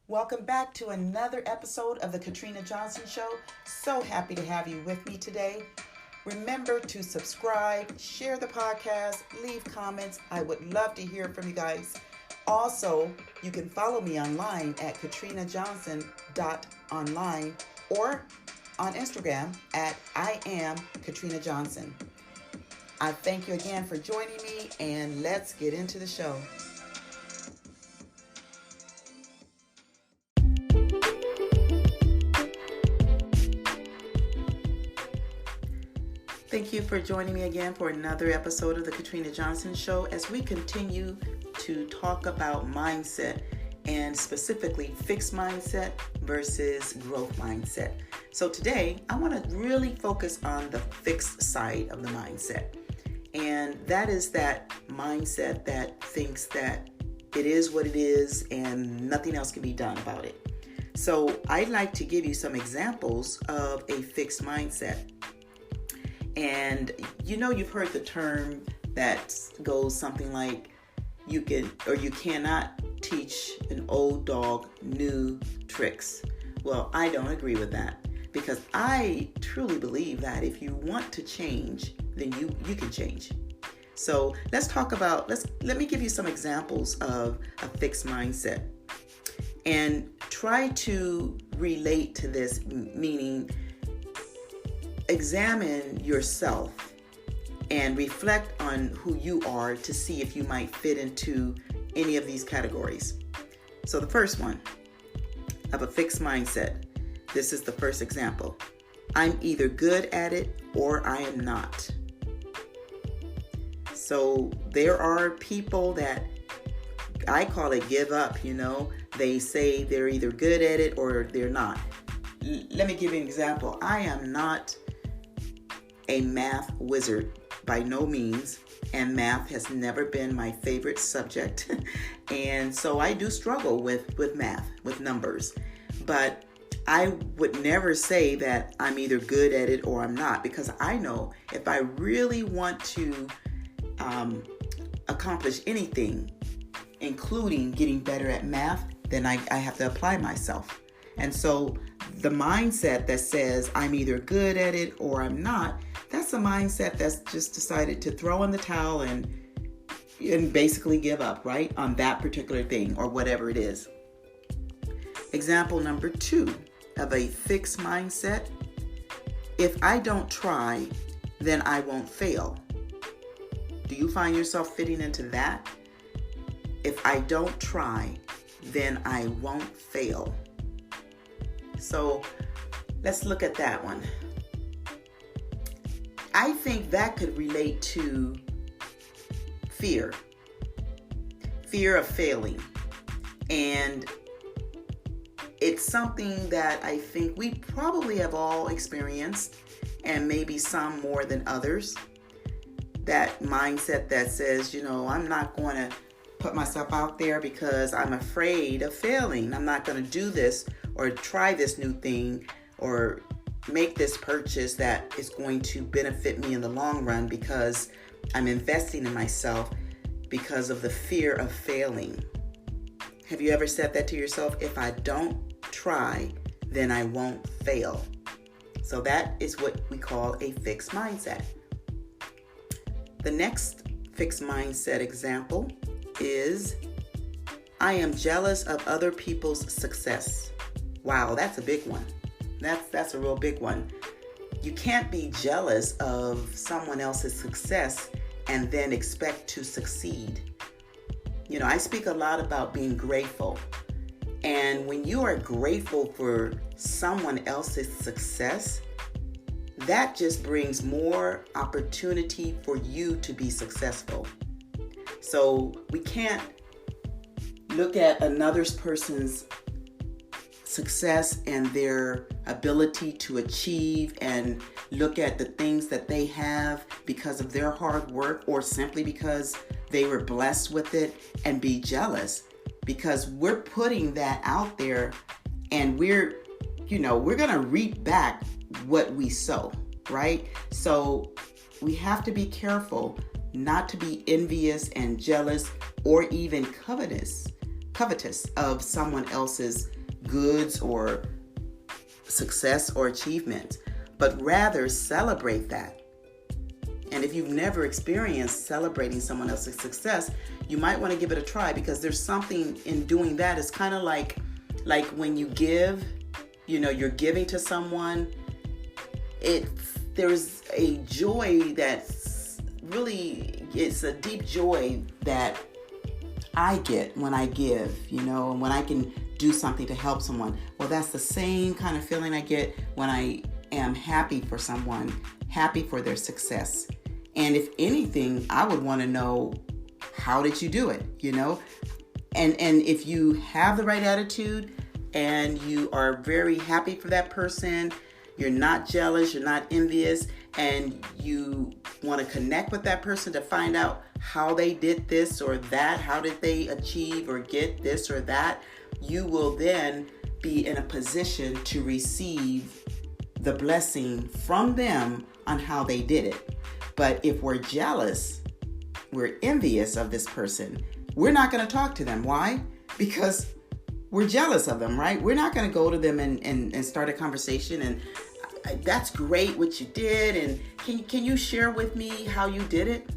Welcome back to another episode of the Katrina Johnson Show. So happy to have you with me today. Remember to subscribe, share the podcast, leave comments. I would love to hear from you guys. Also, you can follow me online at katrinajohnson.online or on Instagram at I am Katrina Johnson. I thank you again for joining me, and let's get into the show. Thank you for joining me again for another episode of the Katrina Johnson Show as we continue to talk about mindset and specifically fixed mindset versus growth mindset. So today I want to really focus on the fixed side of the mindset. And that is that mindset that thinks that it is what it is and nothing else can be done about it. So I'd like to give you some examples of a fixed mindset. And you've heard the term that goes something like you cannot teach an old dog new tricks. Well, I don't agree with that because I truly believe that if you want to change, then you can change. So let me give you some examples of a fixed mindset and try to relate to this, meaning examine yourself and reflect on who you are to see if you might fit into any of these categories. So the first one of a fixed mindset, this is the first example. I'm either good at it or I am not. So there are people that I call it give up, They say they're either good at it or they're not. Let me give you an example. I am not a math wizard by no means, and math has never been my favorite subject. And so I do struggle with math, with numbers. But I would never say that I'm either good at it or I'm not, because I know if I really want to accomplish anything, including getting better at math, then I have to apply myself. And so the mindset that says I'm either good at it or I'm not, that's a mindset that's just decided to throw in the towel and basically give up, right, on that particular thing or whatever it is. Example number 2 of a fixed mindset. If I don't try, then I won't fail. Do you find yourself fitting into that? If I don't try, then I won't fail. So let's look at that one. I think that could relate to fear of failing. And it's something that I think we probably have all experienced, and maybe some more than others. That mindset that says, I'm not going to put myself out there because I'm afraid of failing. I'm not going to do this or try this new thing or make this purchase that is going to benefit me in the long run because I'm investing in myself because of the fear of failing. Have you ever said that to yourself? If I don't try, then I won't fail. So that is what we call a fixed mindset. The next fixed mindset example is I am jealous of other people's success. Wow, that's a big one. That's a real big one. You can't be jealous of someone else's success and then expect to succeed. I speak a lot about being grateful. And when you are grateful for someone else's success, that just brings more opportunity for you to be successful. So we can't look at another person's success and their ability to achieve and look at the things that they have because of their hard work or simply because they were blessed with it and be jealous, because we're putting that out there and we're going to reap back what we sow, right? So we have to be careful not to be envious and jealous or even covetous covetous of someone else's goods or success or achievement, but rather celebrate that. And if you've never experienced celebrating someone else's success, you might want to give it a try, because there's something in doing that. It's kind of like when you give, you're giving to someone. There's a joy that's really, it's a deep joy that I get when I give, and when I can do something to help someone. Well, that's the same kind of feeling I get when I am happy for someone, happy for their success. And if anything, I would want to know, how did you do it? And if you have the right attitude and you are very happy for that person, you're not jealous, you're not envious, and you want to connect with that person to find out how they did this or that, how did they achieve or get this or that, you will then be in a position to receive the blessing from them on how they did it. But if we're jealous, we're envious of this person, we're not going to talk to them. Why? Because we're jealous of them, right? We're not going to go to them and start a conversation and that's great what you did, and can you share with me how you did it?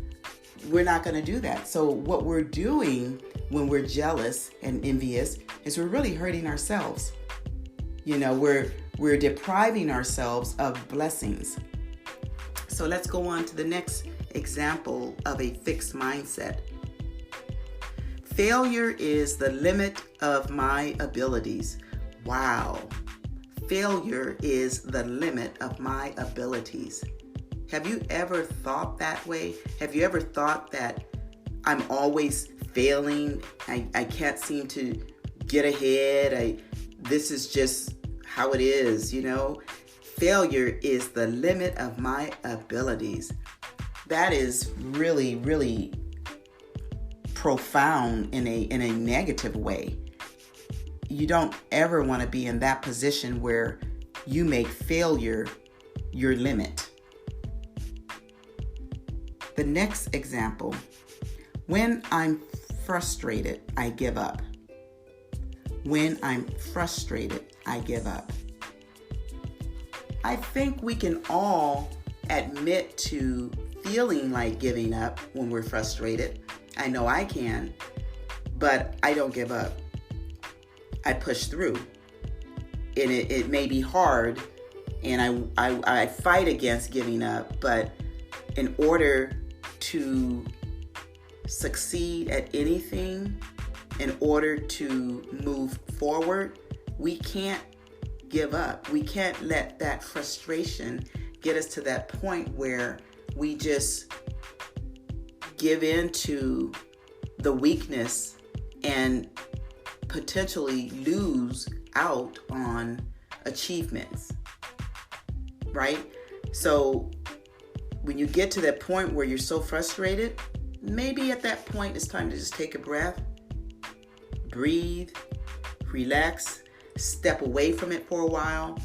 We're not going to do that. So what we're doing when we're jealous and envious is we're really hurting ourselves. We're depriving ourselves of blessings. So let's go on to the next example of a fixed mindset. Failure is the limit of my abilities. Wow. Failure is the limit of my abilities. Have you ever thought that way? Have you ever thought that I'm always failing? I can't seem to get ahead. This is just how it is, Failure is the limit of my abilities. That is really, really profound in a negative way. You don't ever want to be in that position where you make failure your limit. The next example, when I'm frustrated, I give up. When I'm frustrated, I give up. I think we can all admit to feeling like giving up when we're frustrated. I know I can, but I don't give up. I push through. And it may be hard, and I fight against giving up, but in order to succeed at anything, in order to move forward, we can't give up. We can't let that frustration get us to that point where we just give in to the weakness and potentially lose out on achievements, right? So when you get to that point where you're so frustrated, maybe at that point it's time to just take a breath, breathe, relax, step away from it for a while,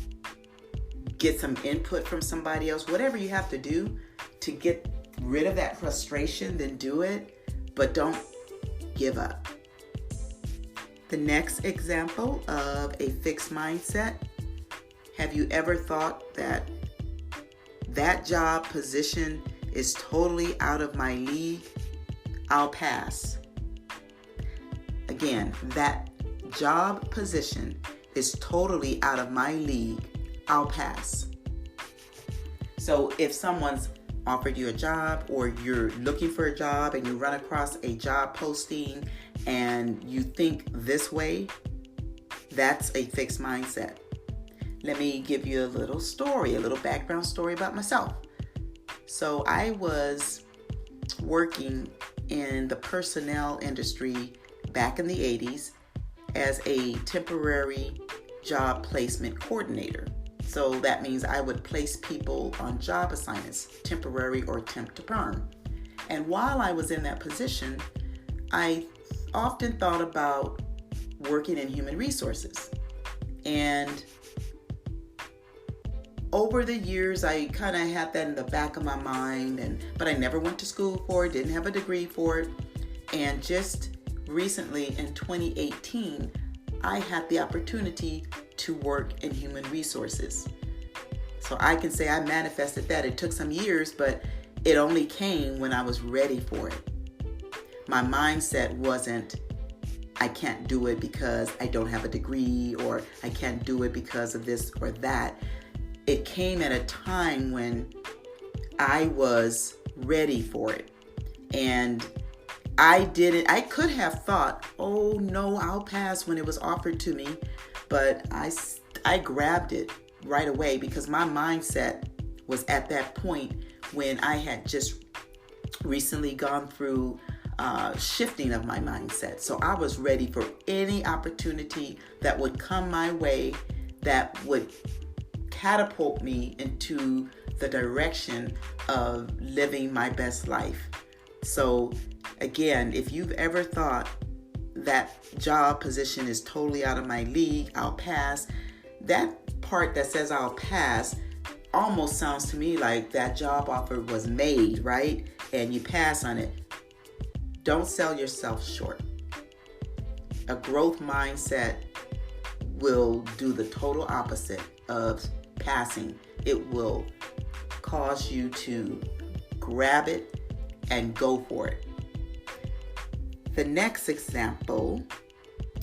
get some input from somebody else, whatever you have to do to get rid of that frustration, then do it, but don't give up. The next example of a fixed mindset, have you ever thought that job position is totally out of my league? I'll pass. Again, that job position is totally out of my league. I'll pass. So if someone's offered you a job, or you're looking for a job and you run across a job posting and you think this way, that's a fixed mindset. Let me give you a little background story about myself. So I was working in the personnel industry back in the 80s as a temporary job placement coordinator. So that means I would place people on job assignments, temporary or temp to perm. And while I was in that position, I often thought about working in human resources. And over the years, I kind of had that in the back of my mind, but I never went to school for it, didn't have a degree for it, and just recently in 2018, I had the opportunity to work in human resources. So I can say I manifested that. It took some years, but it only came when I was ready for it. My mindset wasn't, I can't do it because I don't have a degree, or I can't do it because of this or that. It came at a time when I was ready for it. And I could have thought, oh no, I'll pass when it was offered to me. But I grabbed it right away because my mindset was at that point when I had just recently gone through shifting of my mindset. So I was ready for any opportunity that would come my way that would catapult me into the direction of living my best life. So again, if you've ever thought that job position is totally out of my league, I'll pass, that part that says I'll pass almost sounds to me like that job offer was made, right? And you pass on it. Don't sell yourself short. A growth mindset will do the total opposite of passing. It will cause you to grab it and go for it. The next example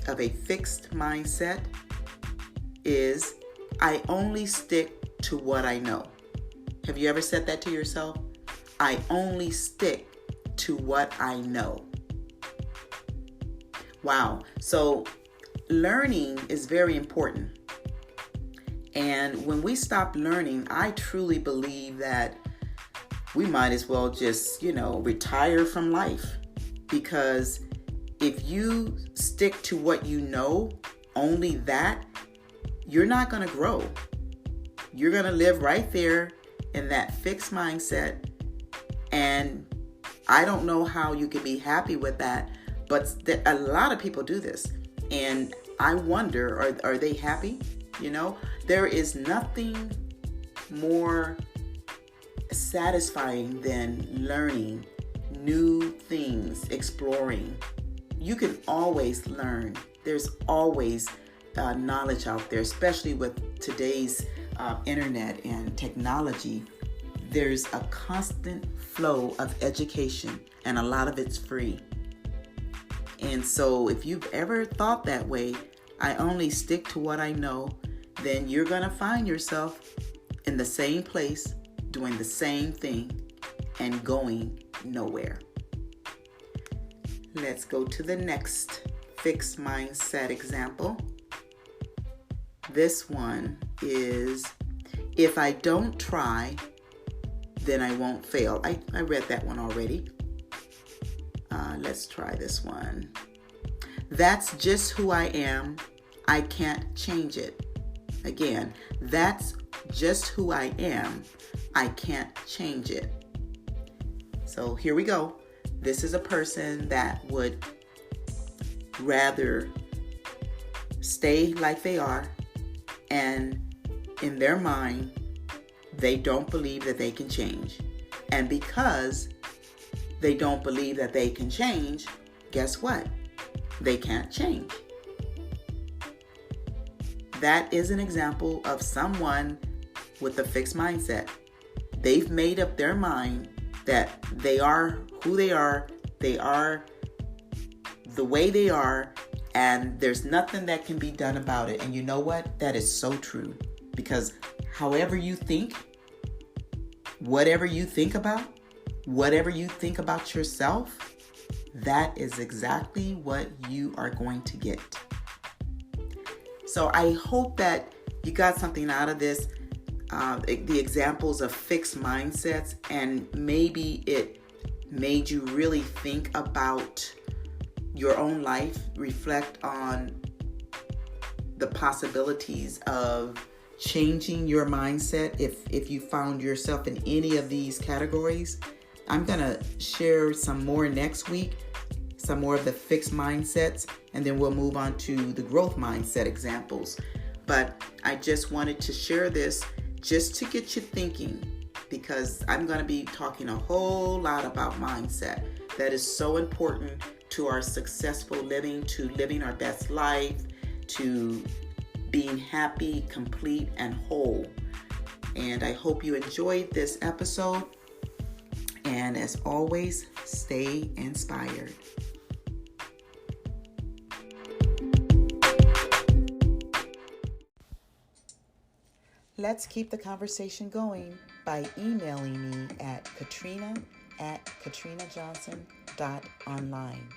of a fixed mindset is, I only stick to what I know. Have you ever said that to yourself? I only stick to what I know. Wow. So learning is very important. And when we stop learning, I truly believe that we might as well just, retire from life. Because if you stick to what you know, only that, you're not going to grow. You're going to live right there in that fixed mindset. And I don't know how you can be happy with that, but a lot of people do this. And I wonder, are they happy? There is nothing more satisfying than learning new things, exploring. You can always learn. There's always knowledge out there, especially with today's internet and technology. There's a constant flow of education, and a lot of it's free. And so if you've ever thought that way, I only stick to what I know, then you're going to find yourself in the same place, doing the same thing, and going nowhere. Let's go to the next fixed mindset example. This one is, if I don't try, then I won't fail. I read that one already. Let's try this one. That's just who I am. I can't change it. Again, that's just who I am. I can't change it. So here we go. This is a person that would rather stay like they are, and in their mind, they don't believe that they can change. And because they don't believe that they can change, guess what? They can't change. That is an example of someone with a fixed mindset. They've made up their mind that they are who they are the way they are, and there's nothing that can be done about it. And you know what? That is so true. Because however you think, whatever you think about yourself, that is exactly what you are going to get. So I hope that you got something out of this, the examples of fixed mindsets, and maybe it made you really think about your own life, reflect on the possibilities of changing your mindset if you found yourself in any of these categories. I'm going to share some more next week, some more of the fixed mindsets, and then we'll move on to the growth mindset examples. But I just wanted to share this just to get you thinking, because I'm going to be talking a whole lot about mindset. That is so important to our successful living, to living our best life, to being happy, complete, and whole. And I hope you enjoyed this episode. And as always, stay inspired. Let's keep the conversation going by emailing me at katrina@katrinajohnson.online.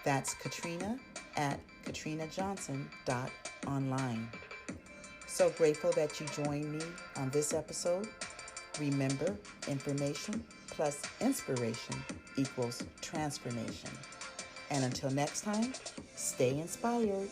That's katrina@katrinajohnson.online. So grateful that you joined me on this episode. Remember, information plus inspiration equals transformation. And until next time, stay inspired.